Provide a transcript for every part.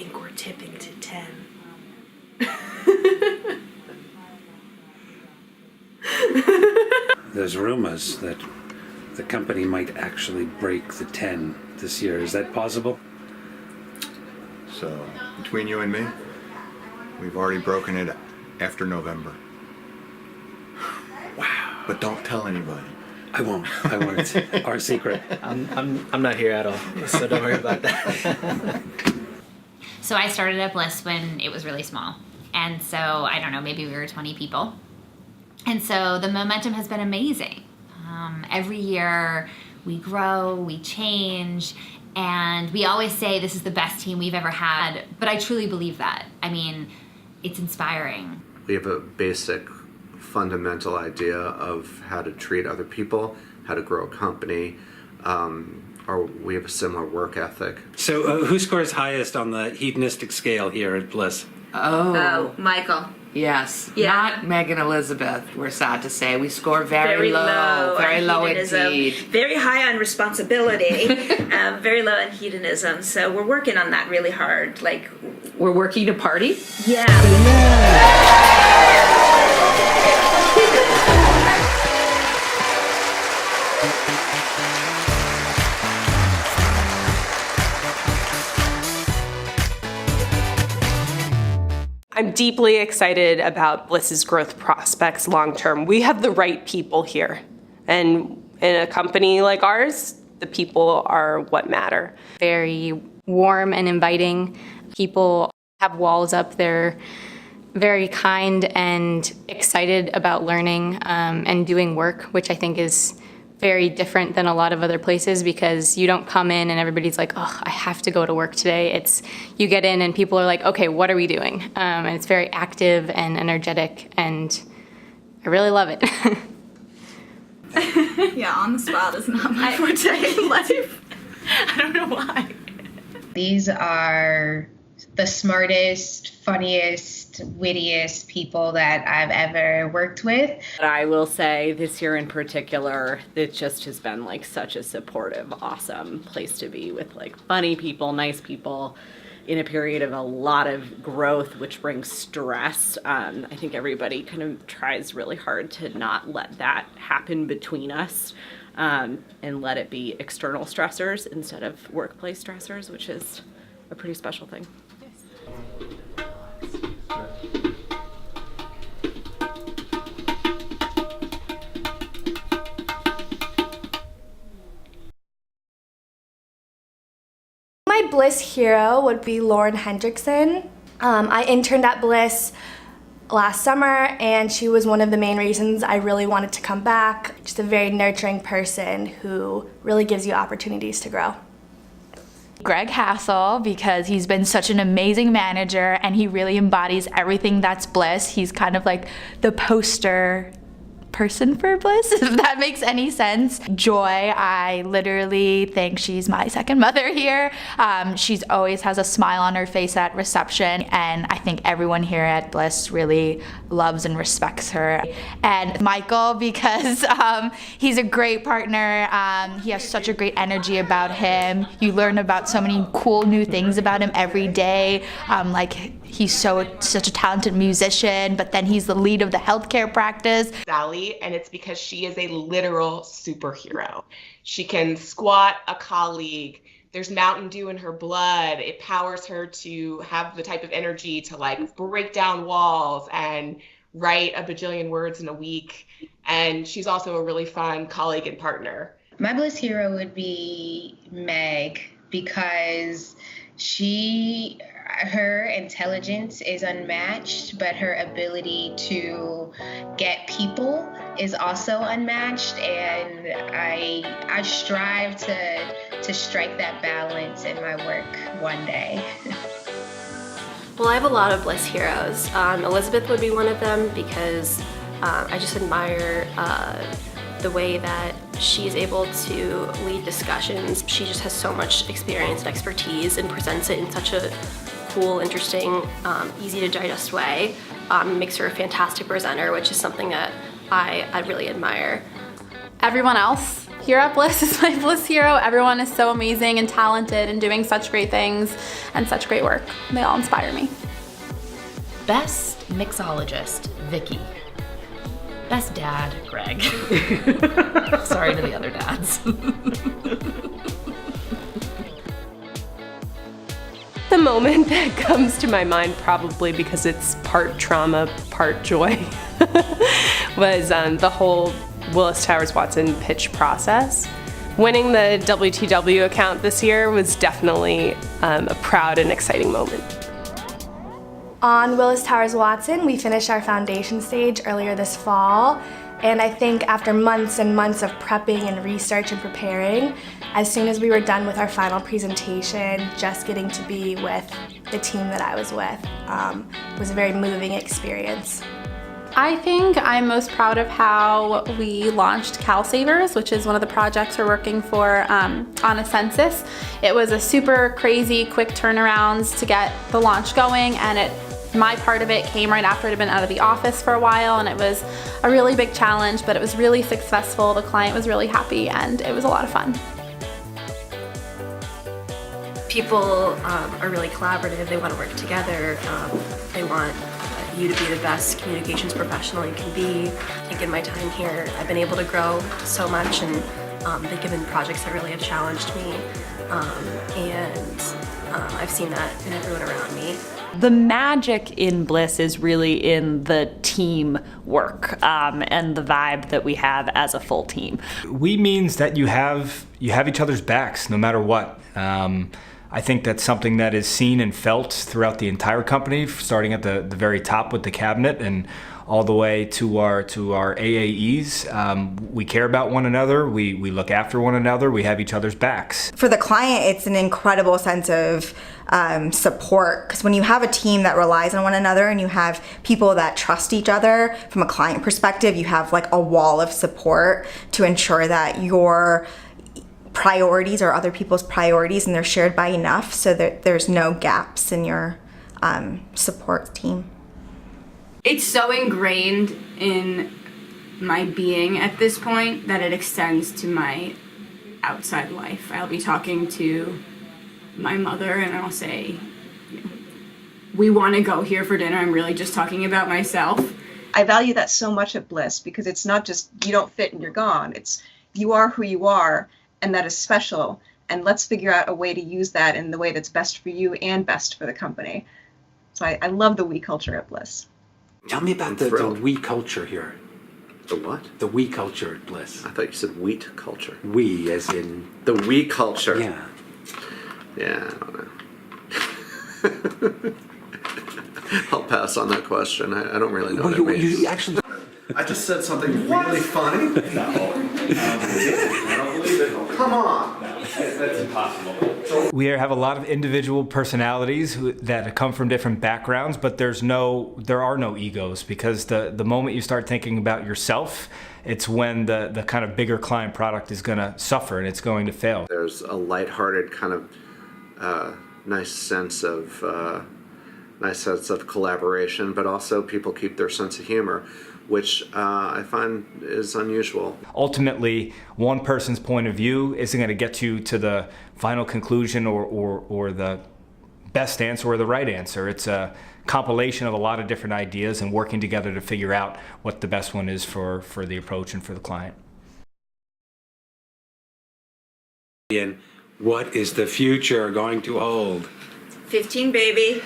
think we're tipping to 10. There's rumors that the company might actually break the 10 this year. Is that possible? So, between you and me, we've already broken it after November. Wow. But don't tell anybody. I won't. It's our secret. I'm not here at all, so don't worry about that. So I started at Bliss when it was really small. And so, I don't know, maybe we were 20 people. And so the momentum has been amazing. Every year we grow, we change, and we always say this is the best team we've ever had. But I truly believe that. I mean, it's inspiring. We have a basic fundamental idea of how to treat other people, how to grow a company, or we have a similar work ethic. So who scores highest on the hedonistic scale here at Bliss? Oh, Michael. yes. Yeah. Not Megan Elizabeth, we're sad to say. We score very low. Very on low hedonism, indeed. very high on responsibility, very low on hedonism. So we're working on that really hard. Like, We're working to party? yeah. I'm deeply excited about Bliss's growth prospects long term. We have the right people here. And in a company like ours, the people are what matter. Very warm and inviting. People have walls up. They're very kind and excited about learning and doing work, which I think is very different than a lot of other places because you don't come in and everybody's like, oh, I have to go to work today. It's you get in and people are like, okay, what are we doing? And it's very active and energetic, and I really love it. Yeah, on the spot is not my forte in life. I don't know why. These are the smartest, funniest, wittiest people that I've ever worked with. I will say this year in particular, it just has been like such a supportive, awesome place to be with like funny people, nice people in a period of a lot of growth, which brings stress. I think everybody kind of tries really hard to not let that happen between us and let it be external stressors instead of workplace stressors, which is a pretty special thing. My Bliss hero would be Lauren Hendrickson. I interned at Bliss last summer, and she was one of the main reasons I really wanted to come back. Just a very nurturing person who really gives you opportunities to grow. Greg Hassel, because he's been such an amazing manager and he really embodies everything that's Bliss. He's kind of like the poster person for Bliss, if that makes any sense. Joy, I literally think she's my second mother here. She's always has a smile on her face at reception, and I think everyone here at Bliss really loves and respects her. And Michael, because he's a great partner. He has such a great energy about him. You learn about so many cool new things about him every day. Like he's such a talented musician, but then he's the lead of the healthcare practice. Sally, and it's because she is a literal superhero. She can squat a colleague. There's Mountain Dew in her blood. It powers her to have the type of energy to like break down walls and write a bajillion words in a week. And she's also a really fun colleague and partner. My Bliss hero would be Meg, because her intelligence is unmatched, but her ability to get people is also unmatched, and I strive to strike that balance in my work one day. Well, I have a lot of Bliss heroes. Elizabeth would be one of them because I just admire the way that she's able to lead discussions. She just has so much experience and expertise and presents it in such a cool, interesting, easy to digest way. Makes her a fantastic presenter, which is something that I really admire. Everyone else here at Bliss is my Bliss hero. Everyone is so amazing and talented and doing such great things and such great work. They all inspire me. Best mixologist, Vicky. Best dad, Greg. Sorry to the other dads. The moment that comes to my mind, probably because it's part trauma, part joy, was the whole Willis Towers Watson pitch process. Winning the WTW account this year was definitely a proud and exciting moment. On Willis Towers Watson, we finished our foundation stage earlier this fall, and I think after months and months of prepping and research and preparing, as soon as we were done with our final presentation, just getting to be with the team that I was with was a very moving experience. I think I'm most proud of how we launched CalSavers, which is one of the projects we're working for on a census. It was a super crazy quick turnarounds to get the launch going, and my part of it came right after I'd been out of the office for a while, and it was a really big challenge, but it was really successful. The client was really happy, and it was a lot of fun. People are really collaborative. They want to work together. They want you to be the best communications professional you can be. I think in my time here, I've been able to grow so much, and they've given projects that really have challenged me, and I've seen that in everyone around me. The magic in Bliss is really in the team work and the vibe that we have as a full team. We means that you have each other's backs no matter what. I think that's something that is seen and felt throughout the entire company, starting at the very top with the cabinet and all the way to our AAEs. We care about one another. We look after one another. We have each other's backs. For the client, it's an incredible sense of support, because when you have a team that relies on one another and you have people that trust each other, from a client perspective, you have like a wall of support to ensure that your priorities are other people's priorities and they're shared by enough so that there's no gaps in your support team. It's so ingrained in my being at this point that it extends to my outside life. I'll be talking to my mother and I'll say, we want to go here for dinner. I'm really just talking about myself. I value that so much at Bliss, because it's not just you don't fit and you're gone. It's you are who you are, and that is special. And let's figure out a way to use that in the way that's best for you and best for the company. So I love the we culture at Bliss. Tell me about the we culture here. The what? The we culture at Bliss. I thought you said wheat culture. We, as in the we culture. Yeah. Yeah, I don't know. I'll pass on that question. I don't really know what it means. You actually. I just said something really funny. No. I don't believe it. Come on. No, that's impossible. We have a lot of individual personalities that come from different backgrounds, but there are no egos, because the moment you start thinking about yourself, it's when the kind of bigger client product is going to suffer and it's going to fail. There's a lighthearted kind of nice sense of collaboration, but also people keep their sense of humor, which I find is unusual. Ultimately, one person's point of view isn't going to get you to the final conclusion or the best answer or the right answer. It's a compilation of a lot of different ideas and working together to figure out what the best one is for the approach and for the client. And what is the future going to hold? 15, baby.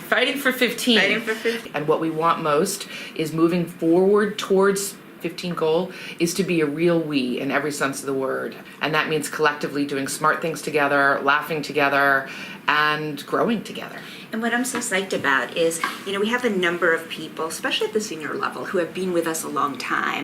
Fighting for 15. Fighting for 15. And what we want most is moving forward towards 15 goal is to be a real we in every sense of the word. And that means collectively doing smart things together, laughing together, and growing together. And what I'm so psyched about is, we have a number of people, especially at the senior level, who have been with us a long time.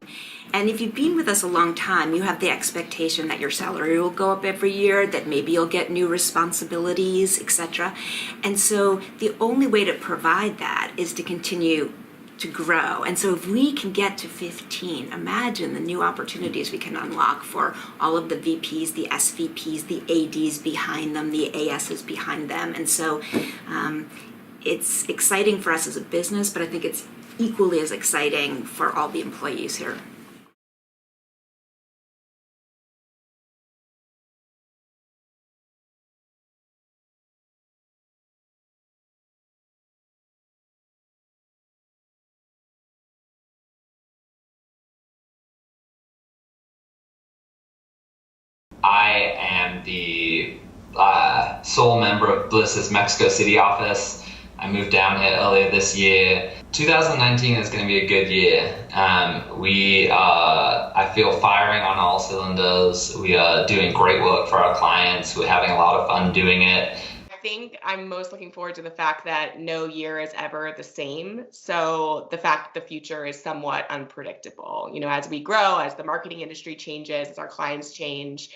And if you've been with us a long time, you have the expectation that your salary will go up every year, that maybe you'll get new responsibilities, etc. And so the only way to provide that is to continue to grow. And so if we can get to 15, imagine the new opportunities we can unlock for all of the VPs, the SVPs, the ADs behind them, the ASs behind them. And so it's exciting for us as a business, but I think it's equally as exciting for all the employees here. I'm the sole member of Bliss's Mexico City office. I moved down here earlier this year. 2019 is going to be a good year. I feel firing on all cylinders. We are doing great work for our clients. We're having a lot of fun doing it. I think I'm most looking forward to the fact that no year is ever the same. So the fact that the future is somewhat unpredictable. As we grow, as the marketing industry changes, as our clients change,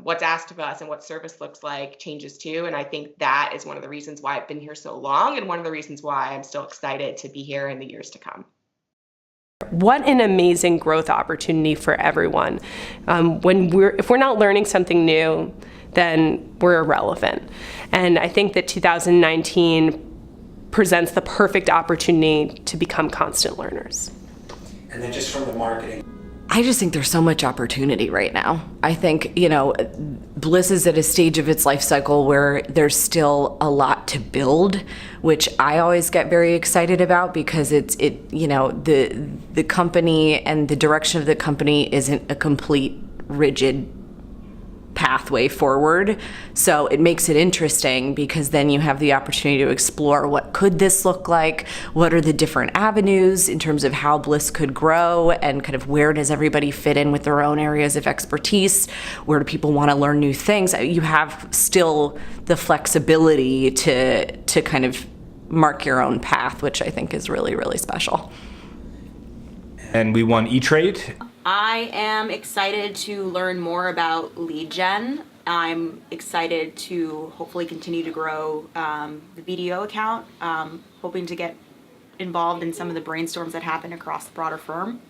what's asked of us and what service looks like changes too. And I think that is one of the reasons why I've been here so long and one of the reasons why I'm still excited to be here in the years to come. What an amazing growth opportunity for everyone. If we're not learning something new, then we're irrelevant. And I think that 2019 presents the perfect opportunity to become constant learners. And then just from the marketing. I just think there's so much opportunity right now. I think, Bliss is at a stage of its life cycle where there's still a lot to build, which I always get very excited about because the company and the direction of the company isn't a complete rigid pathway forward. So it makes it interesting because then you have the opportunity to explore what could this look like, what are the different avenues in terms of how Bliss could grow, and kind of where does everybody fit in with their own areas of expertise, where do people want to learn new things. You have still the flexibility to kind of mark your own path, which I think is really, really special. And we won E-Trade. I am excited to learn more about lead gen. I'm excited to hopefully continue to grow the BDO account, hoping to get involved in some of the brainstorms that happen across the broader firm.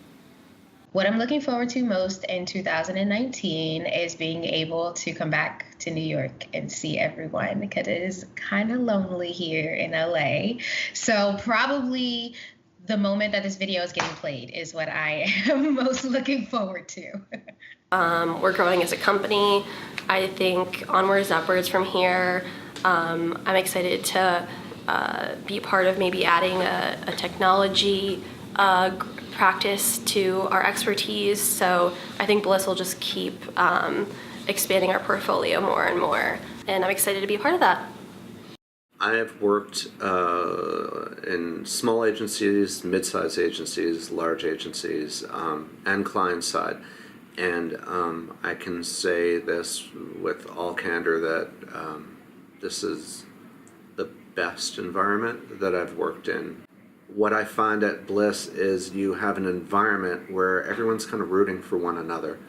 What I'm looking forward to most in 2019 is being able to come back to New York and see everyone, because it is kind of lonely here in LA. So probably the moment that this video is getting played is what I am most looking forward to. We're growing as a company. I think onwards, upwards from here. I'm excited to be part of maybe adding a technology practice to our expertise. So I think Bliss will just keep expanding our portfolio more and more. And I'm excited to be a part of that. I have worked in small agencies, mid-sized agencies, large agencies, and client side. And I can say this with all candor that this is the best environment that I've worked in. What I find at Bliss is you have an environment where everyone's kind of rooting for one another.